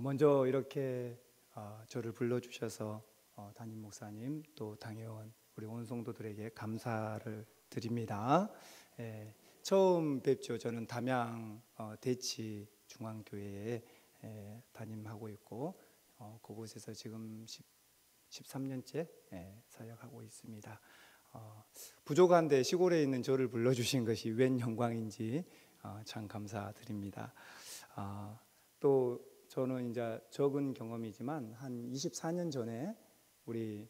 먼저 이렇게 저를 불러주셔서 담임 목사님 또 당회원 우리 온 성도들에게 감사를 드립니다. 처음 뵙죠. 저는 담양 대치 중앙교회에 담임하고 있고 그곳에서 지금 13년째 사역하고 있습니다. 부족한데 시골에 있는 저를 불러주신 것이 웬 영광인지 참 감사드립니다. 또 저는 이제 적은 경험이지만 한 24년 전에 우리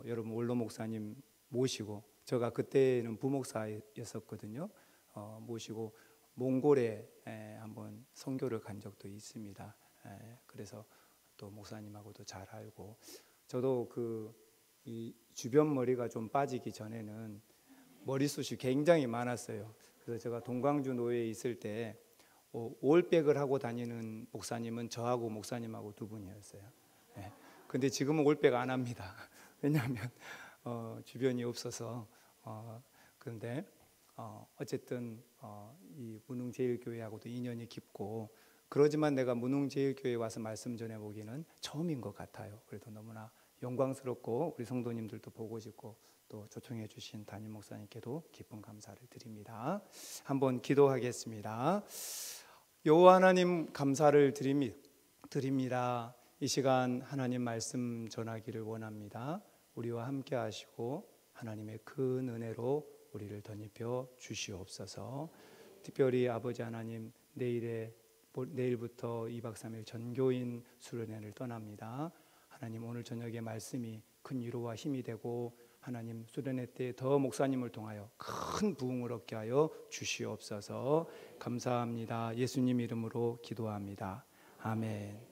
여러분 원로 목사님 모시고, 제가 그때는 부목사였었거든요. 모시고 몽골에 한번 선교를 간 적도 있습니다. 그래서 또 목사님하고도 잘 알고, 저도 이 주변 머리가 좀 빠지기 전에는 머리숱이 굉장히 많았어요. 그래서 제가 동광주 노예에 있을 때 올백을 하고 다니는 목사님은 저하고 목사님하고 두 분이었어요. 근데 지금은 올백 안 합니다. 왜냐하면 주변이 없어서. 그런데 어쨌든 이 문흥제일교회하고도 인연이 깊고, 그러지만 내가 문흥제일교회에 와서 말씀 전해보기는 처음인 것 같아요. 그래도 너무나 영광스럽고 우리 성도님들도 보고 싶고 또 초청해 주신 담임 목사님께도 깊은 감사를 드립니다. 한번 기도하겠습니다. 여호와 하나님 감사를 드립니다. 이 시간 하나님 말씀 전하기를 원합니다. 우리와 함께 하시고 하나님의 큰 은혜로 우리를 덧입혀 주시옵소서. 특별히 아버지 하나님, 내일부터 2박 3일 전교인 수련회를 떠납니다. 하나님, 오늘 저녁에 말씀이 큰 위로와 힘이 되고 하나님 수련회 때 더 목사님을 통하여 큰 부흥을 얻게 하여 주시옵소서. 감사합니다. 예수님 이름으로 기도합니다. 아멘.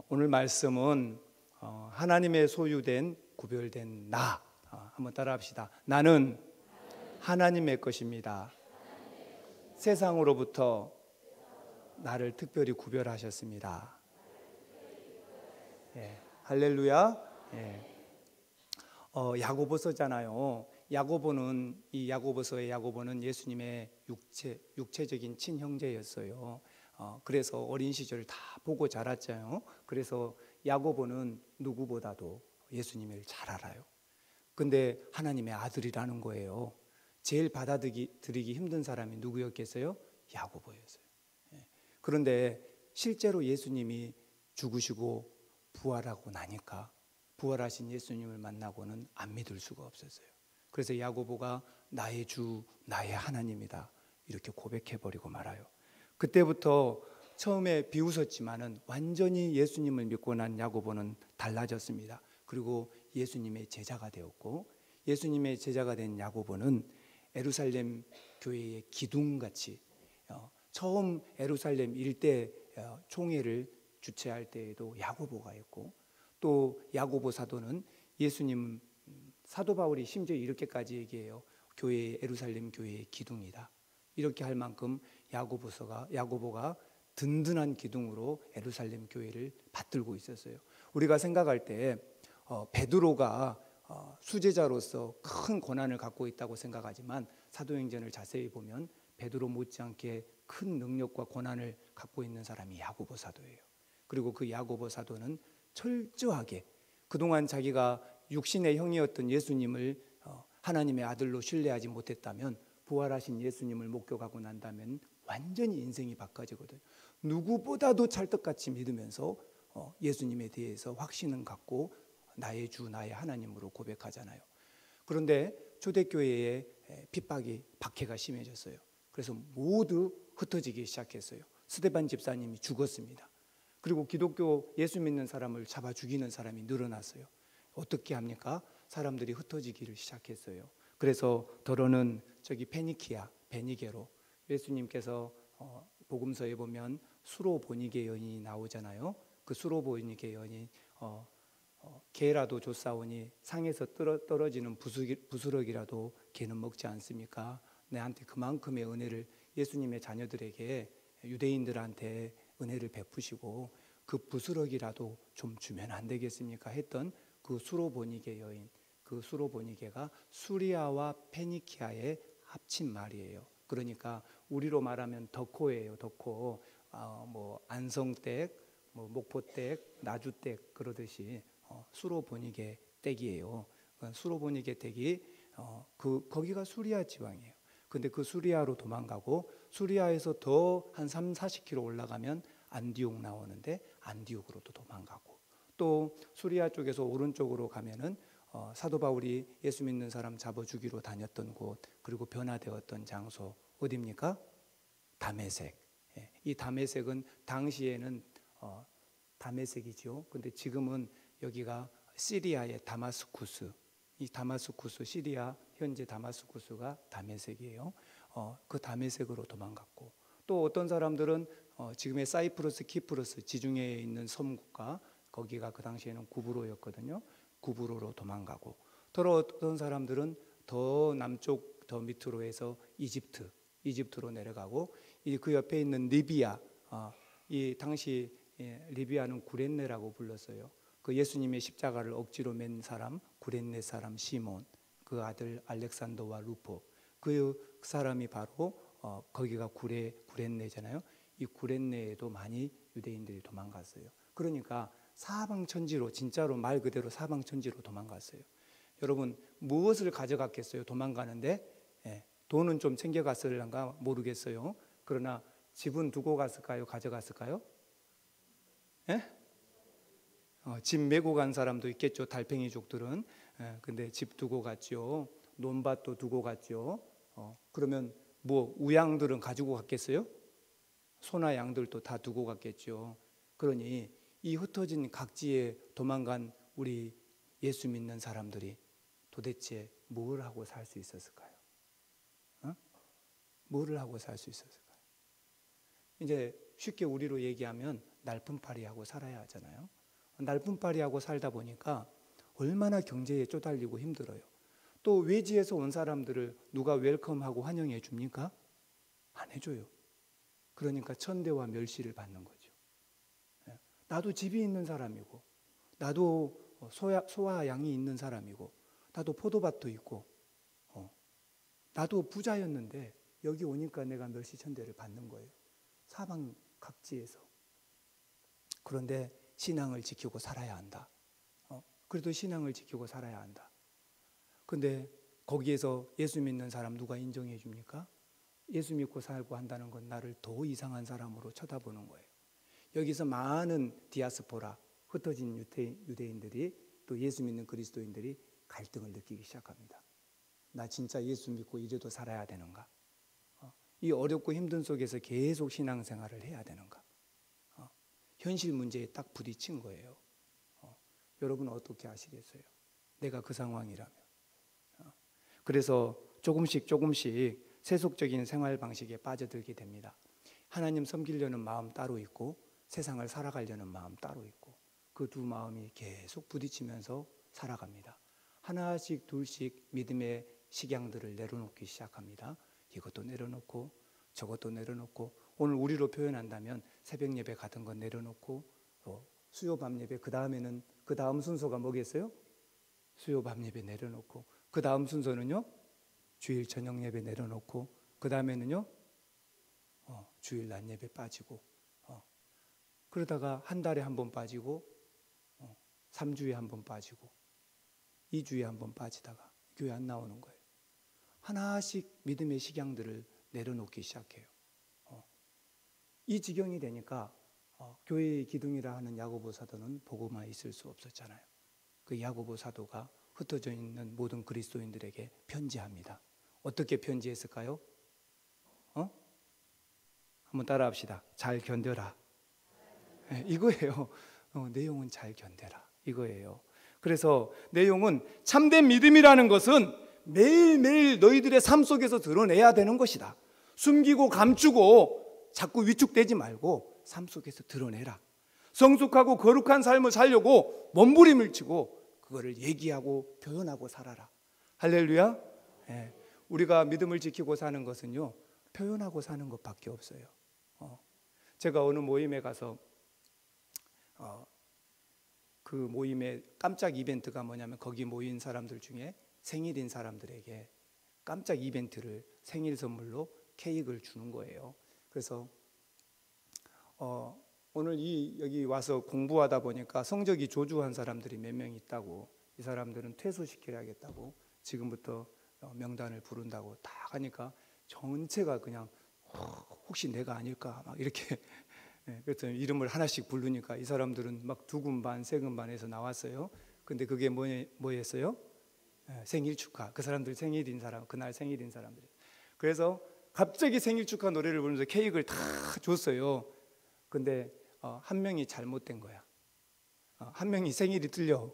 오늘 말씀은 하나님의 소유된 구별된 나. 한번 따라합시다. 나는 하나님의 것입니다. 세상으로부터 나를 특별히 구별하셨습니다. 할렐루야. 야고보서잖아요. 이 야고보서의 야고보는 예수님의 육체적인 친형제였어요. 그래서 어린 시절 다 보고 자랐잖아요. 그래서 야고보는 누구보다도 예수님을 잘 알아요. 근데 하나님의 아들이라는 거예요. 제일 받아들이기 힘든 사람이 누구였겠어요? 야고보였어요. 그런데 실제로 예수님이 죽으시고 부활하고 나니까 부활하신 예수님을 만나고는 안 믿을 수가 없었어요. 그래서 야고보가 나의 주, 나의 하나님이다 이렇게 고백해버리고 말아요. 그때부터 처음에 비웃었지만은 완전히 예수님을 믿고 난 야고보는 달라졌습니다. 그리고 예수님의 제자가 되었고, 예수님의 제자가 된 야고보는 예루살렘 교회의 기둥같이 처음 예루살렘 일대 총회를 주최할 때에도 야고보가 있고, 또 야고보 사도는 예수님, 사도 바울이 심지어 이렇게까지 얘기해요. 예루살렘 교회의 기둥이다. 이렇게 할 만큼 야고보가 든든한 기둥으로 예루살렘 교회를 받들고 있었어요. 우리가 생각할 때 베드로가 수제자로서 큰 권한을 갖고 있다고 생각하지만 사도행전을 자세히 보면 베드로 못지않게 큰 능력과 권한을 갖고 있는 사람이 야고보 사도예요. 그리고 그 야고보 사도는 철저하게 그동안 자기가 육신의 형이었던 예수님을 하나님의 아들로 신뢰하지 못했다면, 부활하신 예수님을 목격하고 난다면 완전히 인생이 바꿔지거든요. 누구보다도 찰떡같이 믿으면서 예수님에 대해서 확신을 갖고 나의 주, 나의 하나님으로 고백하잖아요. 그런데 초대교회에 핍박이, 박해가 심해졌어요. 그래서 모두 흩어지기 시작했어요. 스데반 집사님이 죽었습니다. 그리고 기독교 예수 믿는 사람을 잡아 죽이는 사람이 늘어났어요. 어떻게 합니까? 사람들이 흩어지기를 시작했어요. 그래서 더러는 저기 베니게로, 예수님께서 복음서에 보면 수로보니게 여인이 나오잖아요. 그 수로보니게 여인이 개라도 쫓아오니 상에서 떨어지는 부스러기라도 개는 먹지 않습니까? 내한테 그만큼의 은혜를, 예수님의 자녀들에게, 유대인들한테 은혜를 베푸시고 그 부스러기라도 좀 주면 안 되겠습니까? 했던 그 수로보니게 여인, 그 수로보니게가 수리아와 페니키아의 합친 말이에요. 그러니까 우리로 말하면 덕호예요. 덕호. 뭐 안성댁, 뭐 목포댁, 나주댁 그러듯이 수로보니게 댁이에요. 수로보니게 댁이 거기가 수리아 지방이에요. 근데 그 수리아로 도망가고 수리아에서 더 한 3, 40km 올라가면 안디옥 나오는데 안디옥으로도 도망가고 또 수리아 쪽에서 오른쪽으로 가면은 사도 바울이 예수 믿는 사람 잡아 죽이러 다녔던 곳 그리고 변화되었던 장소 어디입니까? 다메섹. 이 다메섹은 당시에는 다메섹이죠. 근데 지금은 여기가 시리아의 다마스쿠스. 이 다마스쿠스 시리아 현재 다마스쿠스가 다메섹이에요. 그 다메섹으로 도망갔고 또 어떤 사람들은 지금의 사이프러스, 키프러스 지중해에 있는 섬국가 거기가 그 당시에는 구브로였거든요. 구브로로 도망가고 또 어떤 사람들은 더 남쪽 더 밑으로 해서 이집트로 내려가고 그 옆에 있는 리비아 이 당시 리비아는 구렛네라고 불렀어요. 그 예수님의 십자가를 억지로 맨 사람 구렛네 사람 시몬 그 아들 알렉산더와 루포 그 사람이 바로 거기가 구렛네잖아요. 이 구렛네에도 많이 유대인들이 도망갔어요. 그러니까 사방천지로 진짜로 말 그대로 사방천지로 도망갔어요. 여러분 무엇을 가져갔겠어요? 도망가는데 돈은 좀 챙겨갔을런가 모르겠어요. 그러나 집은 두고 갔을까요? 가져갔을까요? 집 메고 간 사람도 있겠죠. 달팽이족들은. 근데 집 두고 갔죠. 논밭도 두고 갔죠. 그러면 뭐 우양들은 가지고 갔겠어요? 소나 양들도 다 두고 갔겠죠. 그러니 이 흩어진 각지에 도망간 우리 예수 믿는 사람들이 도대체 뭘 하고 살 수 있었을까요? 뭐를 하고 살 수 있었을까요? 이제 쉽게 우리로 얘기하면 날품팔이하고 살아야 하잖아요. 날품팔이하고 살다 보니까 얼마나 경제에 쪼달리고 힘들어요. 또 외지에서 온 사람들을 누가 웰컴하고 환영해 줍니까? 안 해줘요. 그러니까 천대와 멸시를 받는 거죠. 나도 집이 있는 사람이고 나도 소와 양이 있는 사람이고 나도 포도밭도 있고 나도 부자였는데 여기 오니까 내가 멸시천대를 받는 거예요. 사방 각지에서. 그런데 신앙을 지키고 살아야 한다. 그래도 신앙을 지키고 살아야 한다. 근데 거기에서 예수 믿는 사람 누가 인정해 줍니까? 예수 믿고 살고 한다는 건 나를 더 이상한 사람으로 쳐다보는 거예요. 여기서 많은 디아스포라, 흩어진 유대인들이 또 예수 믿는 그리스도인들이 갈등을 느끼기 시작합니다. 나 진짜 예수 믿고 이래도 살아야 되는가? 이 어렵고 힘든 속에서 계속 신앙생활을 해야 되는가? 현실 문제에 딱 부딪힌 거예요. 여러분 어떻게 아시겠어요? 내가 그 상황이라면. 그래서 조금씩 세속적인 생활 방식에 빠져들게 됩니다. 하나님 섬기려는 마음 따로 있고 세상을 살아가려는 마음 따로 있고 그 두 마음이 계속 부딪히면서 살아갑니다. 하나씩 둘씩 믿음의 식양들을 내려놓기 시작합니다. 이것도 내려놓고 저것도 내려놓고 오늘 우리로 표현한다면 새벽 예배 같은 거 내려놓고 수요 밤 예배 그 다음에는 그 다음 순서가 뭐겠어요? 수요 밤 예배 내려놓고 그 다음 순서는요? 주일 저녁 예배 내려놓고 그 다음에는요? 주일 낮 예배 빠지고 그러다가 한 달에 한 번 빠지고 3주에 한 번 빠지고 2주에 한 번 빠지다가 교회 안 나오는 거예요. 하나씩 믿음의 식양들을 내려놓기 시작해요. 이 지경이 되니까 교회의 기둥이라 하는 야고보 사도는 보고만 있을 수 없었잖아요. 그 야고보 사도가 흩어져 있는 모든 그리스도인들에게 편지합니다. 어떻게 편지했을까요? 한번 따라합시다. 잘 견뎌라. 이거예요. 내용은 잘 견뎌라. 이거예요. 그래서 내용은 참된 믿음이라는 것은 매일매일 너희들의 삶 속에서 드러내야 되는 것이다. 숨기고 감추고 자꾸 위축되지 말고 삶 속에서 드러내라. 성숙하고 거룩한 삶을 살려고 몸부림을 치고 그거를 얘기하고 표현하고 살아라. 할렐루야. 우리가 믿음을 지키고 사는 것은요 표현하고 사는 것밖에 없어요. 제가 어느 모임에 가서 그 모임의 깜짝 이벤트가 뭐냐면 거기 모인 사람들 중에 생일인 사람들에게 깜짝 이벤트를 생일 선물로 케이크를 주는 거예요. 그래서 오늘 여기 와서 공부하다 보니까 성적이 조주한 사람들이 몇 명 있다고. 이 사람들은 퇴소시켜야겠다고 지금부터 명단을 부른다고 딱 하니까 전체가 그냥 혹시 내가 아닐까 막 이렇게 그래서 이름을 하나씩 부르니까 이 사람들은 막 2군 반, 3군 반에서 나왔어요. 근데 그게 뭐였어요? 생일 축하. 그 사람들 생일인 사람, 그날 생일인 사람들. 그래서 갑자기 생일 축하 노래를 부르면서 케이크를 다 줬어요. 근데 한 명이 잘못된 거야. 한 명이 생일이 틀려.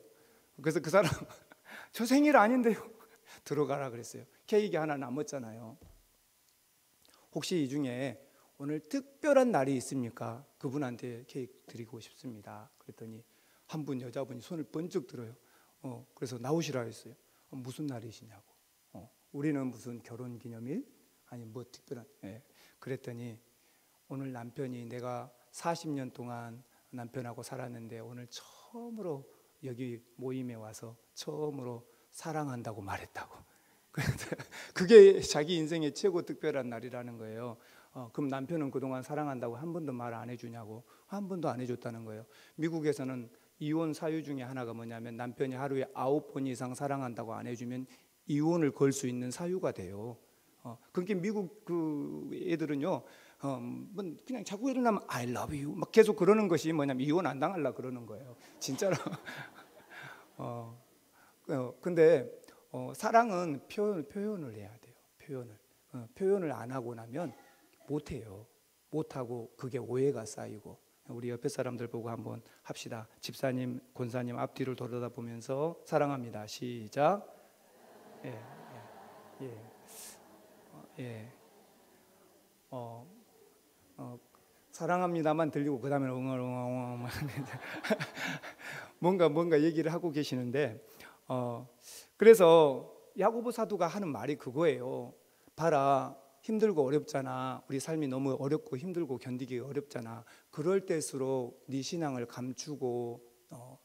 그래서 그 사람 저 생일 아닌데요. 들어가라 그랬어요. 케이크 하나 남았잖아요. 혹시 이 중에 오늘 특별한 날이 있습니까? 그분한테 케이크 드리고 싶습니다. 그랬더니 한 분 여자분이 손을 번쩍 들어요. 그래서 나오시라 했어요. 무슨 날이시냐고. 우리는 무슨 결혼기념일? 아니 뭐 특별한. 그랬더니 오늘 남편이 내가 40년 동안 남편하고 살았는데 오늘 처음으로 여기 모임에 와서 처음으로 사랑한다고 말했다고. 그게 자기 인생의 최고 특별한 날이라는 거예요. 그럼 남편은 그동안 사랑한다고 한 번도 말 안 해주냐고. 한 번도 안 해줬다는 거예요. 미국에서는 이혼 사유 중에 하나가 뭐냐면 남편이 하루에 9번 이상 사랑한다고 안 해주면 이혼을 걸 수 있는 사유가 돼요. 그러니까 미국 그 애들은요, 그냥 자꾸 일어나면 I love you 막 계속 그러는 것이 뭐냐면 이혼 안 당하려고 그러는 거예요. 진짜로. 근데 사랑은 표현을 해야 돼요. 표현을 안 하고 나면 못 해요. 못 하고 그게 오해가 쌓이고. 우리 옆에 사람들 보고 한번 합시다. 집사님, 권사님 앞뒤를 돌아다보면서 사랑합니다. 시작. 사랑합니다만 들리고 그 다음에는 웅얼웅얼 뭔가 얘기를 하고 계시는데 그래서 야고보 사도가 하는 말이 그거예요. 봐라, 힘들고 어렵잖아. 우리 삶이 너무 어렵고 힘들고 견디기 어렵잖아. 그럴 때일수록 네 신앙을 감추고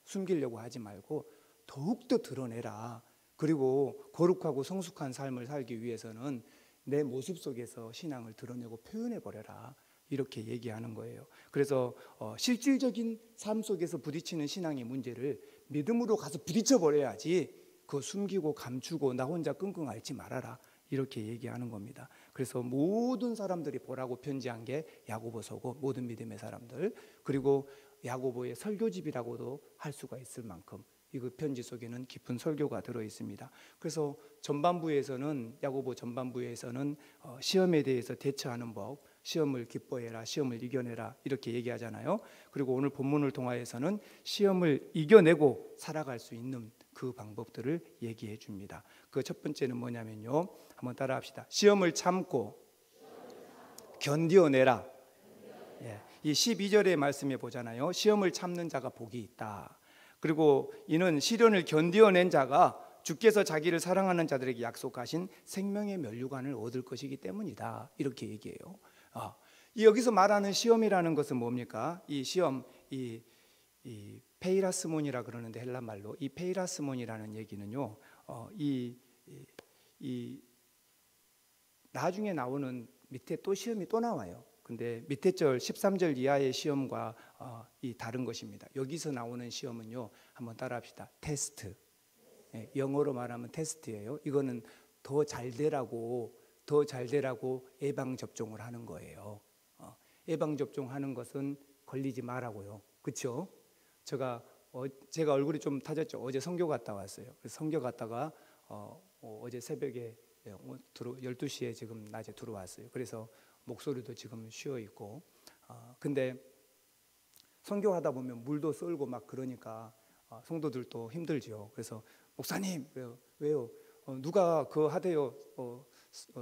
숨기려고 하지 말고 더욱더 드러내라. 그리고 거룩하고 성숙한 삶을 살기 위해서는 내 모습 속에서 신앙을 드러내고 표현해버려라. 이렇게 얘기하는 거예요. 그래서 실질적인 삶 속에서 부딪히는 신앙의 문제를 믿음으로 가서 부딪혀버려야지 그거 숨기고 감추고 나 혼자 끙끙 앓지 말아라. 이렇게 얘기하는 겁니다. 그래서 모든 사람들이 보라고 편지한 게 야고보서고 모든 믿음의 사람들, 그리고 야고보의 설교집이라고도 할 수가 있을 만큼 이 편지 속에는 깊은 설교가 들어 있습니다. 그래서 전반부에서는 야고보 전반부에서는 시험에 대해서 대처하는 법, 시험을 기뻐해라, 시험을 이겨내라 이렇게 얘기하잖아요. 그리고 오늘 본문을 통하여서는 시험을 이겨내고 살아갈 수 있는 그 방법들을 얘기해 줍니다. 그 첫 번째는 뭐냐면요, 한번 따라합시다. 시험을 참고 견디어내라. 이 12절의 말씀에 보잖아요. 시험을 참는 자가 복이 있다. 그리고 이는 시련을 견디어낸 자가 주께서 자기를 사랑하는 자들에게 약속하신 생명의 면류관을 얻을 것이기 때문이다. 이렇게 얘기해요. 여기서 말하는 시험이라는 것은 뭡니까? 이 시험, 이 페이라스몬이라 그러는데 헬라 말로 이 페이라스몬이라는 얘기는요, 이 나중에 나오는 밑에 또 시험이 또 나와요. 근데 밑에 절 13절 이하의 시험과 이 다른 것입니다. 여기서 나오는 시험은요, 한번 따라합시다. 테스트. 영어로 말하면 테스트예요. 이거는 더 잘 되라고 예방 접종을 하는 거예요. 예방 접종하는 것은 걸리지 말라고요. 그렇죠? 제가 얼굴이 좀 타졌죠. 어제 선교 갔다 왔어요. 그래서 선교 갔다가 어제 새벽에 12시에 지금 낮에 들어왔어요. 그래서 목소리도 지금 쉬어 있고, 근데 선교하다 보면 물도 쏠고 막 그러니까 성도들도 힘들죠. 그래서 목사님, 왜요? 누가 그거 하대요.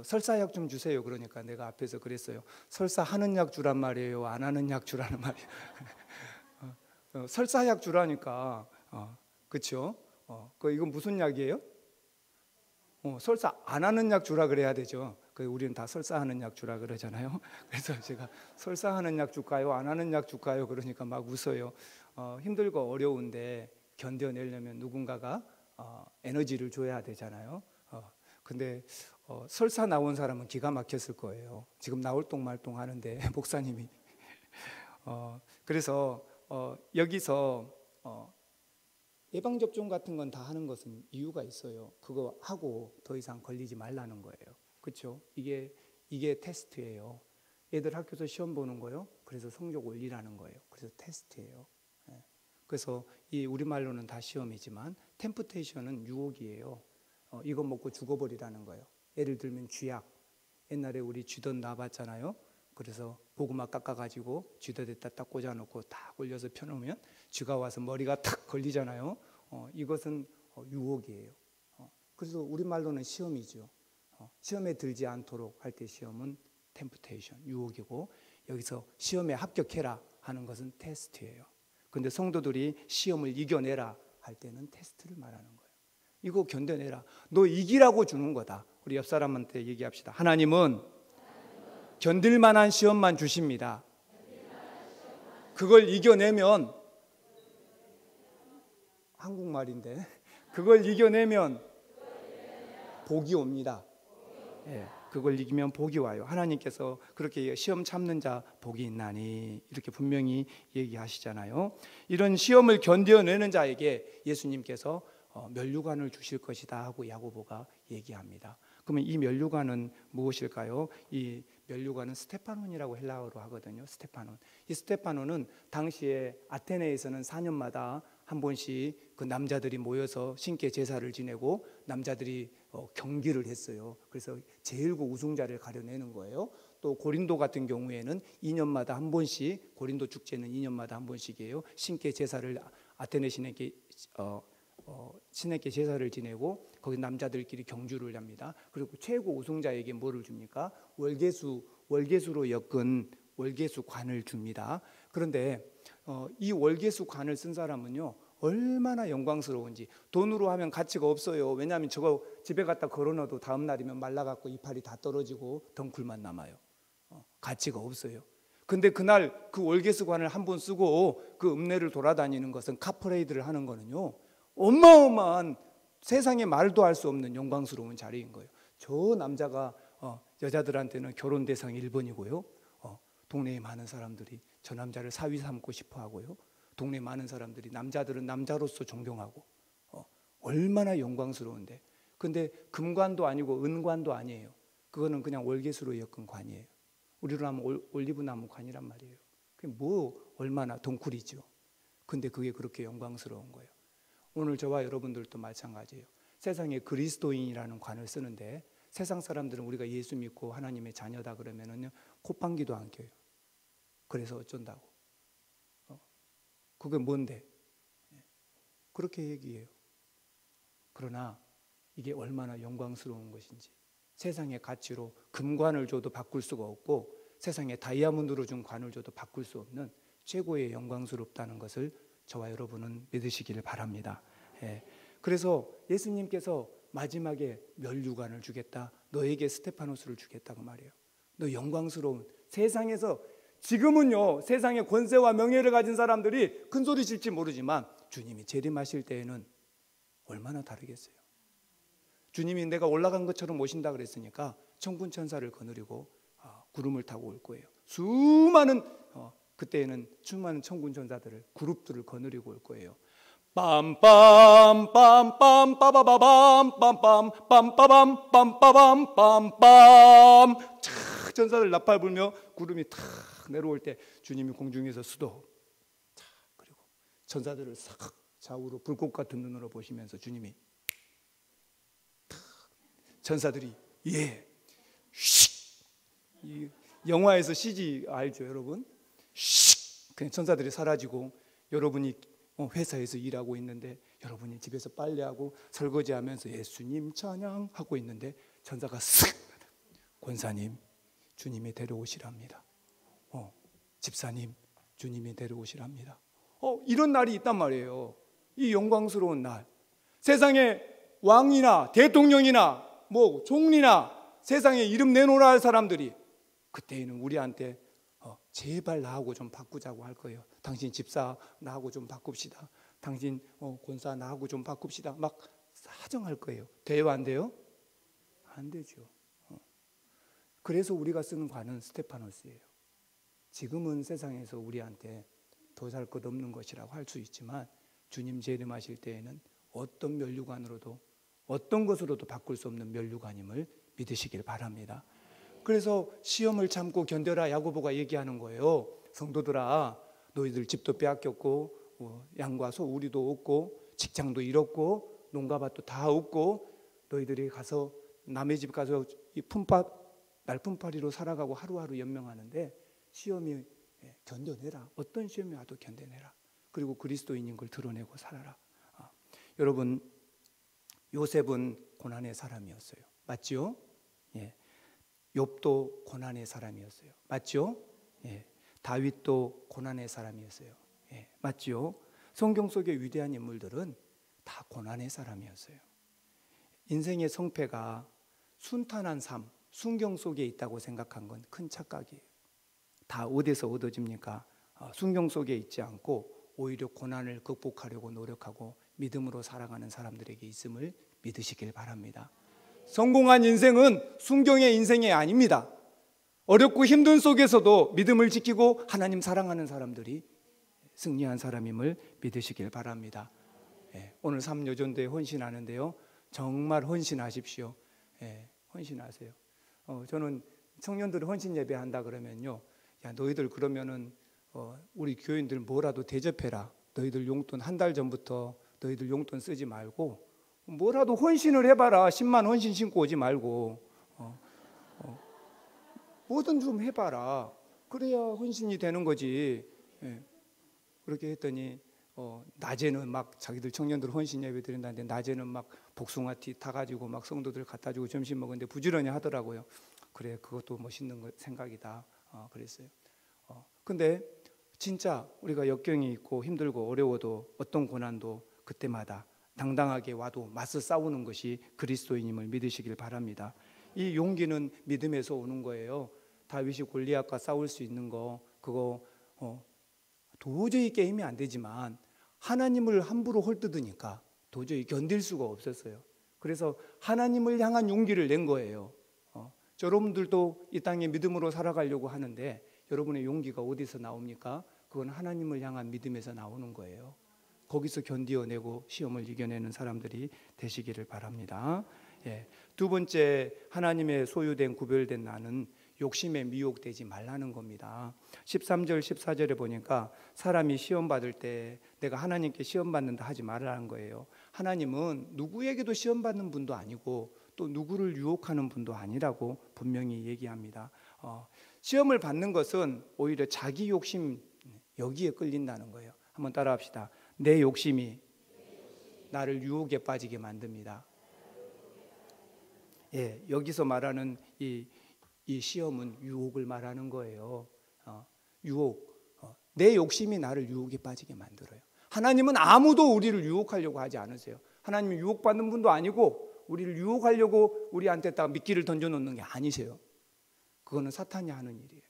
설사약 좀 주세요. 그러니까 내가 앞에서 그랬어요. 설사하는 약 주란 말이에요, 안 하는 약 주라는 말이에요. 설사약 주라니까. 그렇죠? 이건 무슨 약이에요? 설사 안 하는 약 주라 그래야 되죠. 우리는 다 설사하는 약 주라 그러잖아요. 그래서 제가 설사하는 약 줄까요? 안 하는 약 줄까요? 그러니까 막 웃어요. 힘들고 어려운데 견뎌내려면 누군가가 에너지를 줘야 되잖아요. 근데 설사 나온 사람은 기가 막혔을 거예요. 지금 나올똥 말똥 하는데 목사님이 그래서 여기서 예방접종 같은 건 다 하는 것은 이유가 있어요. 그거 하고 더 이상 걸리지 말라는 거예요. 그렇죠? 이게 테스트예요. 애들 학교에서 시험 보는 거요. 그래서 성적 올리라는 거예요. 그래서 테스트예요. 그래서 이 우리말로는 다 시험이지만 템프테이션은 유혹이에요. 이거 먹고 죽어버리라는 거예요. 예를 들면 쥐약. 옛날에 우리 쥐덧 놔봤잖아요. 그래서 고구마 깎아가지고 쥐덧에다 딱 꽂아놓고 딱 올려서 펴놓으면 쥐가 와서 머리가 탁 걸리잖아요. 이것은 유혹이에요. 그래서 우리말로는 시험이죠. 시험에 들지 않도록 할 때 시험은 템프테이션, 유혹이고, 여기서 시험에 합격해라 하는 것은 테스트예요. 그런데 성도들이 시험을 이겨내라 할 때는 테스트를 말하는 거예요. 이거 견뎌내라. 너 이기라고 주는 거다. 우리 옆 사람한테 얘기합시다. 하나님은 견딜 만한 시험만 주십니다. 그걸 이겨내면, 한국말인데, 그걸 이겨내면 복이 옵니다. 예, 그걸 이기면 복이 와요. 하나님께서 그렇게 시험 참는 자 복이 있나니 이렇게 분명히 얘기하시잖아요. 이런 시험을 견뎌내는 자에게 예수님께서 면류관을 주실 것이다 하고 야고보가 얘기합니다. 그러면 이 면류관은 무엇일까요? 이 면류관은 스테파논이라고 헬라어로 하거든요. 스테파논. 이 스테파논은 당시에 아테네에서는 4년마다 한 번씩 그 남자들이 모여서 신께 제사를 지내고 남자들이 경기를 했어요. 그래서 제일고 우승자를 가려내는 거예요. 또 고린도 같은 경우에는 2년마다 한 번씩, 고린도 축제는 2년마다 한 번씩이에요. 신께 제사를 아테네 신에게 신에게 제사를 지내고 거기 남자들끼리 경주를 합니다. 그리고 최고 우승자에게 뭐를 줍니까? 월계수로 엮은 월계수관을 줍니다. 그런데 이 월계수관을 쓴 사람은요, 얼마나 영광스러운지. 돈으로 하면 가치가 없어요. 왜냐하면 저거 집에 갖다 걸어놔도 다음 날이면 말라갖고 이파리 다 떨어지고 덩굴만 남아요. 가치가 없어요. 근데 그날 그 월계수관을 한 번 쓰고 그 읍내를 돌아다니는 것은 카퍼레이드를 하는 거는요, 어마어마한, 세상에 말도 할 수 없는 영광스러운 자리인 거예요. 저 남자가 여자들한테는 결혼 대상 1번이고요. 동네에 많은 사람들이 저 남자를 사위 삼고 싶어 하고요. 동네 많은 사람들이 남자들은 남자로서 존경하고, 얼마나 영광스러운데. 근데 금관도 아니고 은관도 아니에요. 그거는 그냥 월계수로 엮은 관이에요. 우리로 하면 올리브나무 관이란 말이에요. 그게 뭐 얼마나 덩굴이죠. 근데 그게 그렇게 영광스러운 거예요. 오늘 저와 여러분들도 마찬가지예요. 세상에 그리스도인이라는 관을 쓰는데 세상 사람들은 우리가 예수 믿고 하나님의 자녀다 그러면은요, 콧방귀도 안 껴요. 그래서 어쩐다고. 그게 뭔데? 그렇게 얘기해요. 그러나 이게 얼마나 영광스러운 것인지. 세상의 가치로 금관을 줘도 바꿀 수가 없고 세상에 다이아몬드로 준 관을 줘도 바꿀 수 없는 최고의 영광스럽다는 것을 저와 여러분은 믿으시기를 바랍니다. 그래서 예수님께서 마지막에 면류관을 주겠다, 너에게 스테파노스를 주겠다 그 말이에요. 너 영광스러운, 세상에서 지금은요 세상의 권세와 명예를 가진 사람들이 큰 소리 칠지 모르지만 주님이 재림하실 때에는 얼마나 다르겠어요. 주님이 내가 올라간 것처럼 오신다 그랬으니까 천군 천사를 거느리고 구름을 타고 올 거예요. 그때에는 수많은 천군 천사들을, 그룹들을 거느리고 올 거예요. 빰빰 빰빰 빠바바밤 빰빰 빰빠밤 빰빠밤 빰빰 촥 천사들 나팔 불며 구름이 탁 내려올 때 주님이 공중에서 수도 탁, 그리고 천사들을 싹 좌우로 불꽃 같은 눈으로 보시면서 주님이 탁, 천사들이 쉿, 이 영화에서 CG 알죠 여러분? 쉿, 그냥 천사들이 사라지고 여러분이 회사에서 일하고 있는데, 여러분이 집에서 빨래하고 설거지하면서 예수님 찬양하고 있는데 천사가 쓱, 권사님 주님이 데려오시랍니다. 집사님 주님이 데려오시랍니다. 이런 날이 있단 말이에요. 이 영광스러운 날, 세상에 왕이나 대통령이나 뭐 총리나 세상에 이름 내놓으라 할 사람들이 그때에는 우리한테 제발 나하고 좀 바꾸자고 할 거예요. 당신 집사 나하고 좀 바꿉시다. 당신 권사 나하고 좀 바꿉시다. 막 사정할 거예요. 돼요 안 돼요? 안 되죠. 그래서 우리가 쓰는 관은 스테파노스예요. 지금은 세상에서 우리한테 더 살 것 없는 것이라고 할 수 있지만 주님 재림하실 때에는 어떤 면류관으로도 어떤 것으로도 바꿀 수 없는 면류관임을 믿으시길 바랍니다. 그래서 시험을 참고 견뎌라 야고보가 얘기하는 거예요. 성도들아, 너희들 집도 빼앗겼고 양과 소 우리도 없고 직장도 잃었고 농가 밭도 다 없고 너희들이 가서 남의 집 가서 이 날품팔이로 살아가고 하루하루 연명하는데 시험이 견뎌내라. 어떤 시험이 와도 견뎌내라. 그리고 그리스도인인 걸 드러내고 살아라. 여러분, 요셉은 고난의 사람이었어요. 맞죠? 예. 욥도 고난의 사람이었어요. 맞죠? 예. 다윗도 고난의 사람이었어요. 예. 맞죠? 성경 속의 위대한 인물들은 다 고난의 사람이었어요. 인생의 성패가 순탄한 삶, 순경 속에 있다고 생각한 건 큰 착각이에요. 다 어디서 얻어집니까? 순경 속에 있지 않고 오히려 고난을 극복하려고 노력하고 믿음으로 살아가는 사람들에게 있음을 믿으시길 바랍니다. 성공한 인생은 순경의 인생이 아닙니다. 어렵고 힘든 속에서도 믿음을 지키고 하나님 사랑하는 사람들이 승리한 사람임을 믿으시길 바랍니다. 오늘 삼요전도에 헌신하는데요, 정말 헌신하십시오. 헌신하세요. 저는 청년들 헌신 예배한다 그러면요, 야 너희들 그러면은 우리 교인들 뭐라도 대접해라. 너희들 용돈 한 달 전부터 너희들 용돈 쓰지 말고 뭐라도 헌신을 해봐라. 10만 헌신 신고 오지 말고 뭐든 좀 해봐라. 그래야 헌신이 되는 거지. 그렇게 했더니 낮에는 막 자기들 청년들 헌신 예배 드린다는데 낮에는 막 복숭아티 타가지고 막 성도들 갖다 주고 점심 먹었는데 부지런히 하더라고요. 그래, 그것도 멋있는 생각이다. 그랬어요. 근데 진짜 우리가 역경이 있고 힘들고 어려워도 어떤 고난도 그때마다 당당하게 와도 맞서 싸우는 것이 그리스도인임을 믿으시길 바랍니다. 이 용기는 믿음에서 오는 거예요. 다윗이 골리앗과 싸울 수 있는 거 그거 도저히 게임이 안 되지만 하나님을 함부로 헐뜯으니까 도저히 견딜 수가 없었어요. 그래서 하나님을 향한 용기를 낸 거예요. 여러분들도 이 땅에 믿음으로 살아가려고 하는데 여러분의 용기가 어디서 나옵니까? 그건 하나님을 향한 믿음에서 나오는 거예요. 거기서 견디어내고 시험을 이겨내는 사람들이 되시기를 바랍니다. 두 번째, 하나님의 소유된 구별된 나는 욕심에 미혹되지 말라는 겁니다. 13절 14절에 보니까 사람이 시험 받을 때 내가 하나님께 시험 받는다 하지 말라는 거예요. 하나님은 누구에게도 시험 받는 분도 아니고 또 누구를 유혹하는 분도 아니라고 분명히 얘기합니다. 시험을 받는 것은 오히려 자기 욕심 여기에 끌린다는 거예요. 한번 따라합시다. 내 욕심이 나를 유혹에 빠지게 만듭니다. 여기서 말하는 이 시험은 유혹을 말하는 거예요. 유혹. 내 욕심이 나를 유혹에 빠지게 만들어요. 하나님은 아무도 우리를 유혹하려고 하지 않으세요. 하나님은 유혹받는 분도 아니고 우리를 유혹하려고 우리한테다가 미끼를 던져놓는 게 아니세요. 그거는 사탄이 하는 일이에요.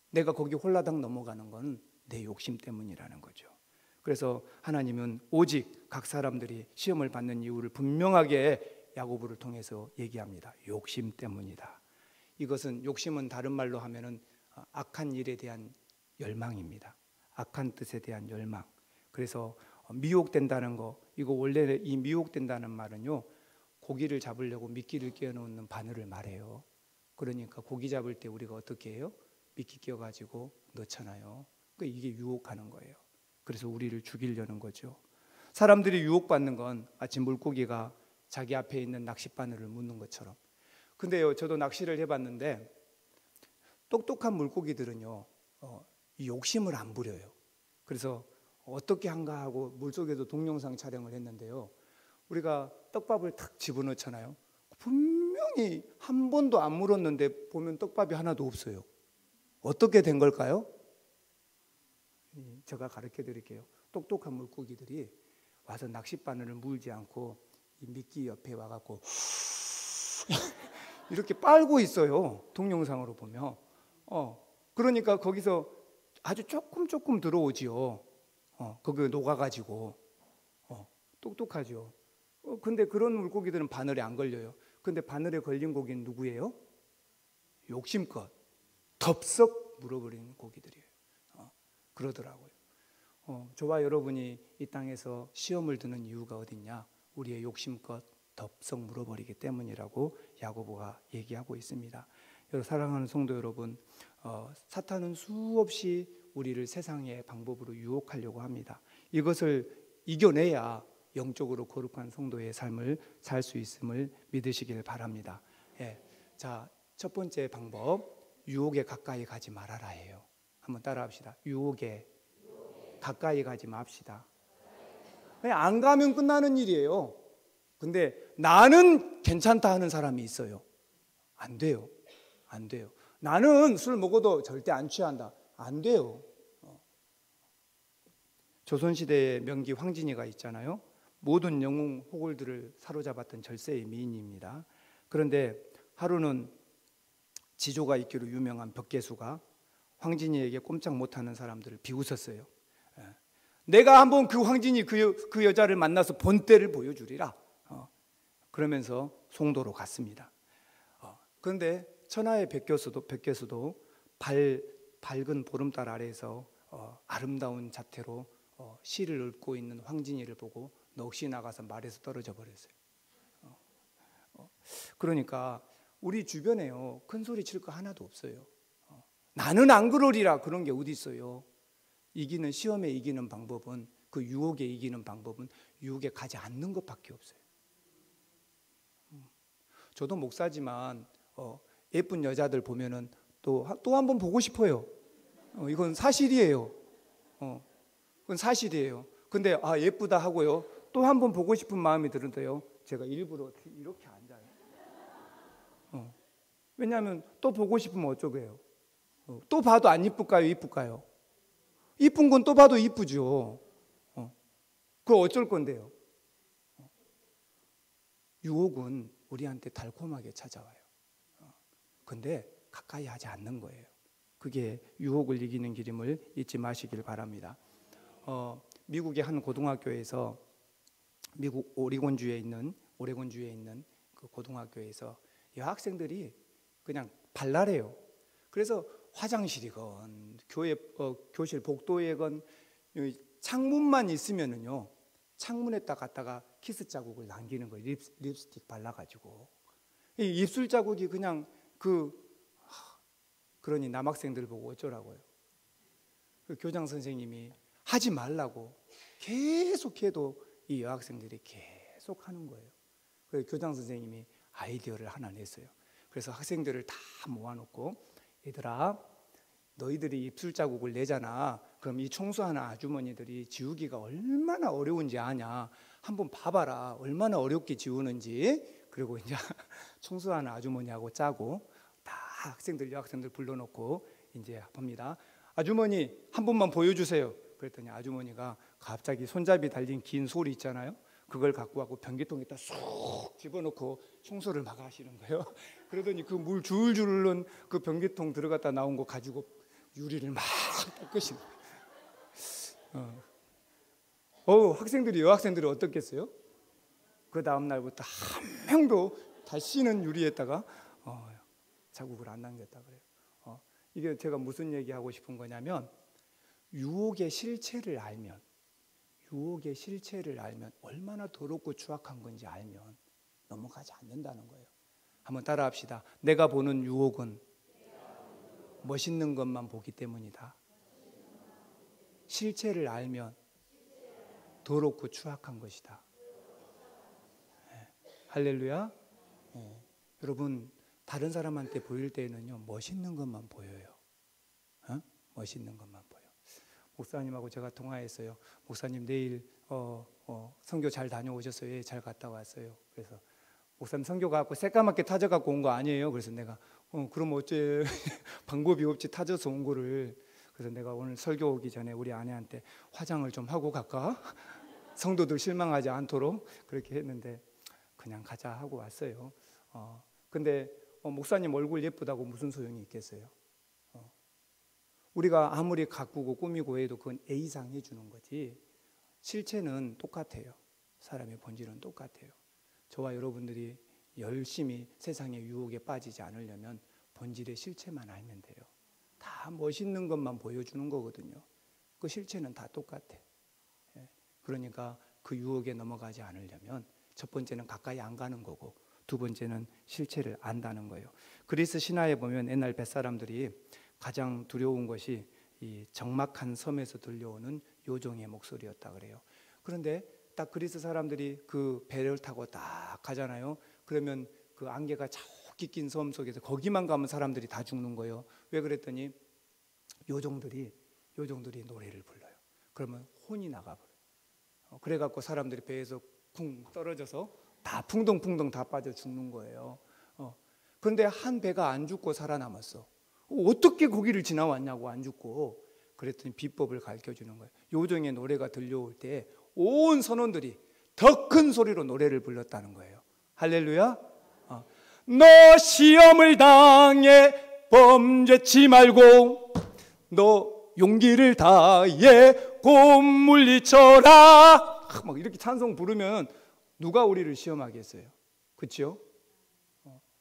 내가 거기 홀라당 넘어가는 건 내 욕심 때문이라는 거죠. 그래서 하나님은 오직 각 사람들이 시험을 받는 이유를 분명하게 야고보를 통해서 얘기합니다. 욕심 때문이다. 이것은 욕심은 다른 말로 하면은 악한 일에 대한 열망입니다. 악한 뜻에 대한 열망. 그래서 미혹된다는 거, 이거 원래 이 미혹된다는 말은요, 고기를 잡으려고 미끼를 끼워놓는 바늘을 말해요. 그러니까 고기 잡을 때 우리가 어떻게 해요? 미끼 끼워가지고 넣잖아요. 그러니까 이게 유혹하는 거예요. 그래서 우리를 죽이려는 거죠. 사람들이 유혹받는 건 마치 물고기가 자기 앞에 있는 낚싯바늘을 묻는 것처럼. 근데요, 저도 낚시를 해봤는데 똑똑한 물고기들은요, 이 욕심을 안 부려요. 그래서 어떻게 한가 하고 물속에서 동영상 촬영을 했는데요, 우리가 떡밥을 탁 집어넣잖아요. 분명히 한 번도 안 물었는데 보면 떡밥이 하나도 없어요. 어떻게 된 걸까요? 제가 가르쳐 드릴게요. 똑똑한 물고기들이 와서 낚싯바늘을 물지 않고 이 미끼 옆에 와갖고 이렇게 빨고 있어요. 동영상으로 보면. 그러니까 거기서 아주 조금 들어오지요. 거기 녹아가지고. 똑똑하죠. 근데 그런 물고기들은 바늘에 안 걸려요. 근데 바늘에 걸린 고기는 누구예요? 욕심껏 덥석 물어버리는 고기들이에요. 그러더라고요. 저와 여러분이 이 땅에서 시험을 드는 이유가 어딨냐? 우리의 욕심껏 덥석 물어버리기 때문이라고 야고보가 얘기하고 있습니다. 여러분, 사랑하는 성도 여러분, 사탄은 수없이 우리를 세상의 방법으로 유혹하려고 합니다. 이것을 이겨내야 영적으로 거룩한 성도의 삶을 살 수 있음을 믿으시길 바랍니다. 예. 자, 첫 번째 방법, 유혹에 가까이 가지 말아라예요. 한번 따라합시다. 유혹에 가까이 가지 맙시다. 그냥 안 가면 끝나는 일이에요. 근데 나는 괜찮다 하는 사람이 있어요. 안 돼요. 안 돼요. 나는 술 먹어도 절대 안 취한다. 안 돼요. 조선시대의 명기 황진이가 있잖아요. 모든 영웅 호골들을 사로잡았던 절세의 미인입니다. 그런데 하루는 지조가 있기로 유명한 벽계수가 황진이에게 꼼짝 못하는 사람들을 비웃었어요. 내가 한번 그 황진이 그 여자를 만나서 본때를 보여주리라. 그러면서 송도로 갔습니다. 그런데 천하의 백교수도 밝은 보름달 아래에서 아름다운 자태로 시를 읊고 있는 황진이를 보고 넋이 나가서 말에서 떨어져 버렸어요. 그러니까 우리 주변에요, 큰 소리 칠 거 하나도 없어요. 나는 안 그러리라 그런 게 어디 있어요. 시험에 이기는 방법은, 그 유혹에 이기는 방법은 유혹에 가지 않는 것밖에 없어요. 저도 목사지만 예쁜 여자들 보면은 또 한 번 보고 싶어요. 이건 사실이에요. 그건 사실이에요. 근데 예쁘다 하고요, 또 한 번 보고 싶은 마음이 드는데요, 제가 일부러 이렇게 앉아요. 왜냐하면 또 보고 싶으면 어쩌게요. 또 봐도 안 이쁠까요, 이쁠까요? 이쁜 건 또 봐도 이쁘죠. 그거 어쩔 건데요. 유혹은 우리한테 달콤하게 찾아와요. 근데 가까이 하지 않는 거예요. 그게 유혹을 이기는 길임을 잊지 마시길 바랍니다. 미국의 한 고등학교에서, 미국 오레곤주에 있는 그 고등학교에서 여학생들이 그냥 발랄해요. 그래서 화장실이건 교실 복도에건 창문만 있으면은요, 창문에다 갖다가 키스 자국을 남기는 거예요. 립스틱 발라가지고. 이 입술 자국이 그냥 그러니 남학생들 보고 어쩌라고요. 그 교장 선생님이 하지 말라고 계속해도 이 여학생들이 계속 하는 거예요. 그래서 교장 선생님이 아이디어를 하나 냈어요. 그래서 학생들을 다 모아놓고, 얘들아, 너희들이 입술 자국을 내잖아. 그럼 이 청소하는 아주머니들이 지우기가 얼마나 어려운지 아냐? 한번 봐봐라. 얼마나 어렵게 지우는지. 그리고 이제 청소하는 아주머니하고 짜고 다 여학생들 불러놓고 이제 봅니다. 아주머니 한 번만 보여주세요. 그랬더니 아주머니가 갑자기 손잡이 달린 긴 소리 있잖아요. 그걸 갖고 와서 변기통에다 쏙 집어넣고 청소를 막 하시는 거예요. 그러더니 그 물 줄줄 흐르는 그 변기통 들어갔다 나온 거 가지고 유리를 막 닦으시는 거예요. 여학생들이 어떻겠어요? 그 다음 날부터 한 명도 다시는 유리에다가 자국을 안 남겼다 그래요. 이게 제가 무슨 얘기하고 싶은 거냐면, 유혹의 실체를 알면 얼마나 더럽고 추악한 건지 알면 넘어가지 않는다는 거예요. 한번 따라합시다. 내가 보는 유혹은 멋있는 것만 보기 때문이다. 실체를 알면 더럽고 추악한 것이다. 할렐루야. 여러분, 다른 사람한테 보일 때는요, 멋있는 것만 보여요. 멋있는 것만 보여. 목사님하고 제가 통화했어요. 목사님, 내일 선교 잘 다녀오셨어요? 예, 잘 갔다 왔어요. 그래서 목사님, 선교 가고 새까맣게 타져 갖고 온 거 아니에요? 그래서 내가 그럼 어째 방법이 없지, 타져서 온 거를. 그래서 내가 오늘 설교 오기 전에 우리 아내한테 화장을 좀 하고 갈까? 성도들 실망하지 않도록 그렇게 했는데 그냥 가자 하고 왔어요. 근데 목사님 얼굴 예쁘다고 무슨 소용이 있겠어요? 우리가 아무리 가꾸고 꾸미고 해도 그건 A상 해주는 거지, 실체는 똑같아요. 사람의 본질은 똑같아요. 저와 여러분들이 열심히 세상의 유혹에 빠지지 않으려면 본질의 실체만 알면 돼요. 다 멋있는 것만 보여주는 거거든요. 그 실체는 다 똑같아. 그러니까 그 유혹에 넘어가지 않으려면 첫 번째는 가까이 안 가는 거고, 두 번째는 실체를 안다는 거예요. 그리스 신화에 보면 옛날 뱃사람들이 가장 두려운 것이 이 적막한 섬에서 들려오는 요정의 목소리였다 그래요. 그런데 딱 그리스 사람들이 그 배를 타고 딱 가잖아요. 그러면 그 안개가 저기 낀 섬 속에서 거기만 가면 사람들이 다 죽는 거예요. 왜 그랬더니 요정들이 노래를 불러요. 그러면 혼이 나가버려요. 그래갖고 사람들이 배에서 쿵 떨어져서 다 풍덩풍덩 다 빠져 죽는 거예요. 그런데 한 배가 안 죽고 살아남았어. 어떻게 거기를 지나왔냐고, 안 죽고. 그랬더니 비법을 가르쳐주는 거예요. 요정의 노래가 들려올 때 온 선원들이 더 큰 소리로 노래를 불렀다는 거예요. 할렐루야. 너 시험을 당해 범죄치 말고 너 용기를 다해 곧 물리쳐라. 막 이렇게 찬송 부르면 누가 우리를 시험하겠어요? 그렇죠?